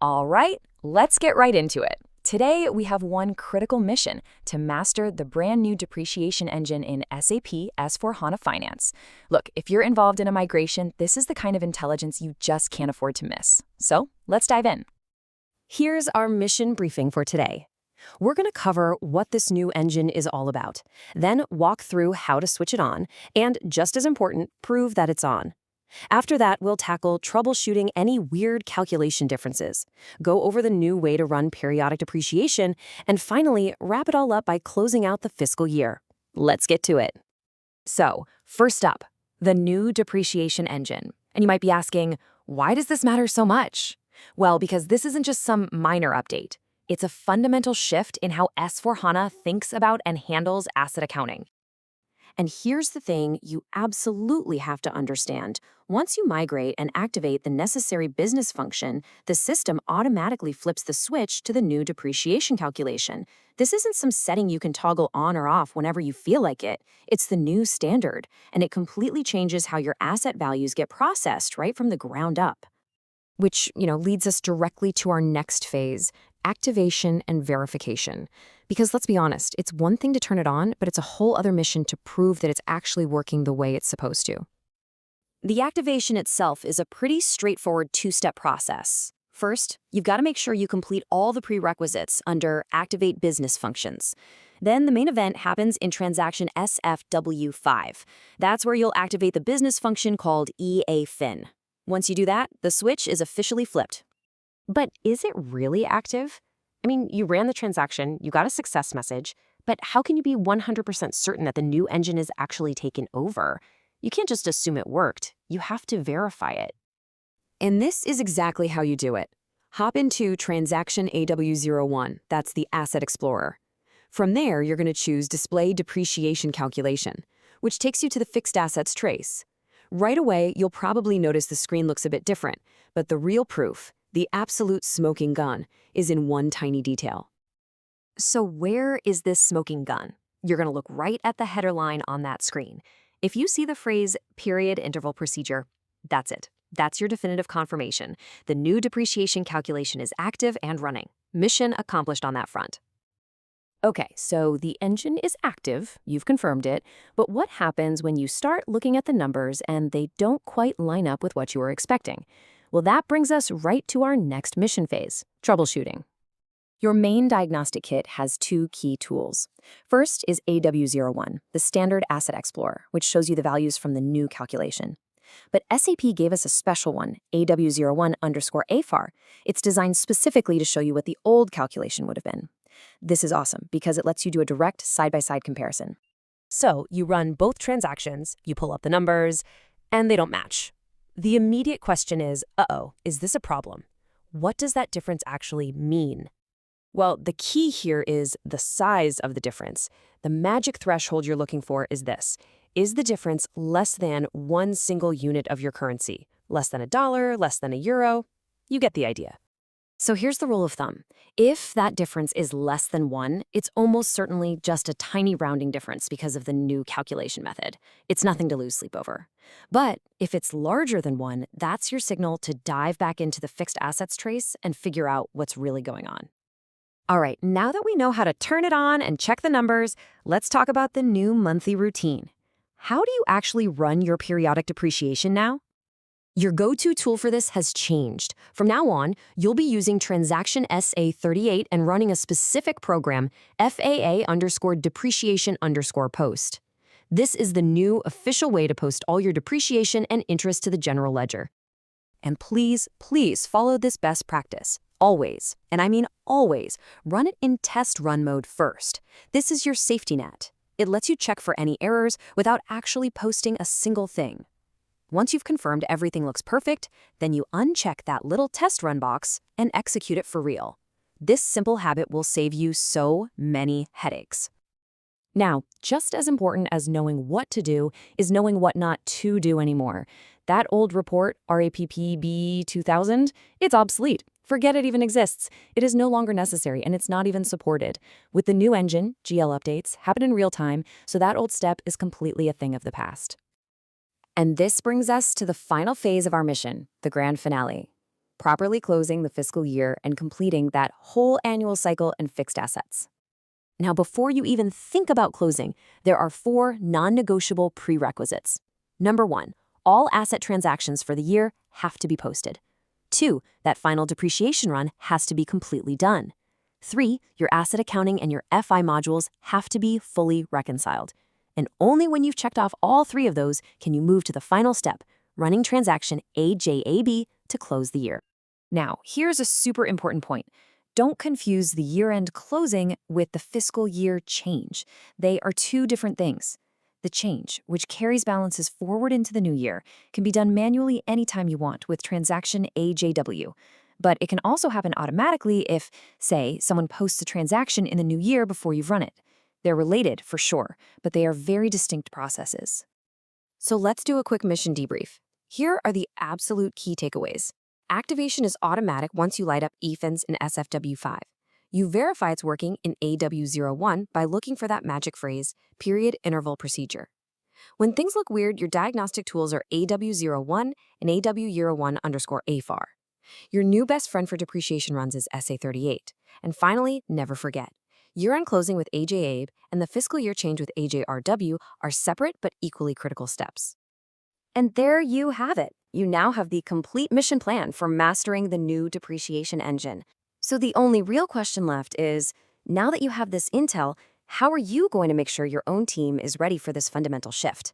All right, let's get right into it. Today, we have one critical mission to master the brand new depreciation engine in SAP S/4HANA Finance. Look, if you're involved in a migration, this is the kind of intelligence you just can't afford to miss. So, let's dive in. Here's our mission briefing for today. We're going to cover what this new engine is all about, then walk through how to switch it on, and just as important, prove that it's on. After that, we'll tackle troubleshooting any weird calculation differences, go over the new way to run periodic depreciation, and finally, wrap it all up by closing out the fiscal year. Let's get to it. So, first up, the new depreciation engine. And you might be asking, why does this matter so much? Well, because this isn't just some minor update. It's a fundamental shift in how S/4HANA thinks about and handles asset accounting. And here's the thing you absolutely have to understand. Once you migrate and activate the necessary business function, the system automatically flips the switch to the new depreciation calculation. This isn't some setting you can toggle on or off whenever you feel like it. It's the new standard, and it completely changes how your asset values get processed right from the ground up. Which, leads us directly to our next phase, activation and verification. Because let's be honest, it's one thing to turn it on, but it's a whole other mission to prove that it's actually working the way it's supposed to. The activation itself is a pretty straightforward two-step process. First, you've got to make sure you complete all the prerequisites under Activate Business Functions. Then the main event happens in Transaction SFW5. That's where you'll activate the business function called eAFin. Once you do that, the switch is officially flipped. But is it really active? I mean, you ran the transaction, you got a success message, but how can you be 100% certain that the new engine is actually taken over? You can't just assume it worked. You have to verify it. And this is exactly how you do it. Hop into Transaction AJRW, that's the Asset Explorer. From there, you're going to choose Display Depreciation Calculation, which takes you to the Fixed Assets trace. Right away, you'll probably notice the screen looks a bit different, but the real proof, the absolute smoking gun, is in one tiny detail. So where is this smoking gun? You're going to look right at the header line on that screen. If you see the phrase period interval procedure, that's it. That's your definitive confirmation. The new depreciation calculation is active and running. Mission accomplished on that front. Okay, so the engine is active, you've confirmed it, but what happens when you start looking at the numbers and they don't quite line up with what you were expecting? Well, that brings us right to our next mission phase, troubleshooting. Your main diagnostic kit has two key tools. First is AW01, the standard asset explorer, which shows you the values from the new calculation. But SAP gave us a special one, AW01_AFAR. It's designed specifically to show you what the old calculation would have been. This is awesome because it lets you do a direct side-by-side comparison. So you run both transactions, you pull up the numbers, and they don't match. The immediate question is, is this a problem? What does that difference actually mean? Well, the key here is the size of the difference. The magic threshold you're looking for is this. Is the difference less than one single unit of your currency? Less than $1, less than €1? You get the idea. So here's the rule of thumb. If that difference is less than 1, it's almost certainly just a tiny rounding difference because of the new calculation method. It's nothing to lose sleep over. But if it's larger than 1, that's your signal to dive back into the fixed assets trace and figure out what's really going on. All right, now that we know how to turn it on and check the numbers, let's talk about the new monthly routine. How do you actually run your periodic depreciation now? Your go-to tool for this has changed. From now on, you'll be using Transaction SA38 and running a specific program, FAA_depreciation_post. This is the new official way to post all your depreciation and interest to the general ledger. And please, please follow this best practice. Always, and I mean always, run it in test run mode first. This is your safety net. It lets you check for any errors without actually posting a single thing. Once you've confirmed everything looks perfect, then you uncheck that little test run box and execute it for real. This simple habit will save you so many headaches. Now, just as important as knowing what to do is knowing what not to do anymore. That old report, RAPPB 2000, it's obsolete. Forget it even exists. It is no longer necessary, and it's not even supported. With the new engine, GL updates happen in real time, so that old step is completely a thing of the past. And this brings us to the final phase of our mission, the grand finale. properly closing the fiscal year and completing that whole annual cycle in fixed assets. Now, before you even think about closing, there are 4 non-negotiable prerequisites. Number 1, all asset transactions for the year have to be posted. 2, that final depreciation run has to be completely done. 3, your asset accounting and your FI modules have to be fully reconciled. And only when you've checked off all 3 of those can you move to the final step, running Transaction AJAB to close the year. Now, here's a super important point. Don't confuse the year-end closing with the fiscal year change. They are 2 different things. The change, which carries balances forward into the new year, can be done manually anytime you want with Transaction AJRW. But it can also happen automatically if, say, someone posts a transaction in the new year before you've run it. They're related, for sure, but they are very distinct processes. So let's do a quick mission debrief. Here are the absolute key takeaways. Activation is automatic once you light up eFins in SFW5. You verify it's working in AW01 by looking for that magic phrase, period interval procedure. When things look weird, your diagnostic tools are AW01 and AW01_AFAR. Your new best friend for depreciation runs is SA38. And finally, never forget, year-end closing with AJAB and the fiscal year change with AJRW are separate but equally critical steps. And there you have it. You now have the complete mission plan for mastering the new depreciation engine. So the only real question left is, now that you have this intel, how are you going to make sure your own team is ready for this fundamental shift?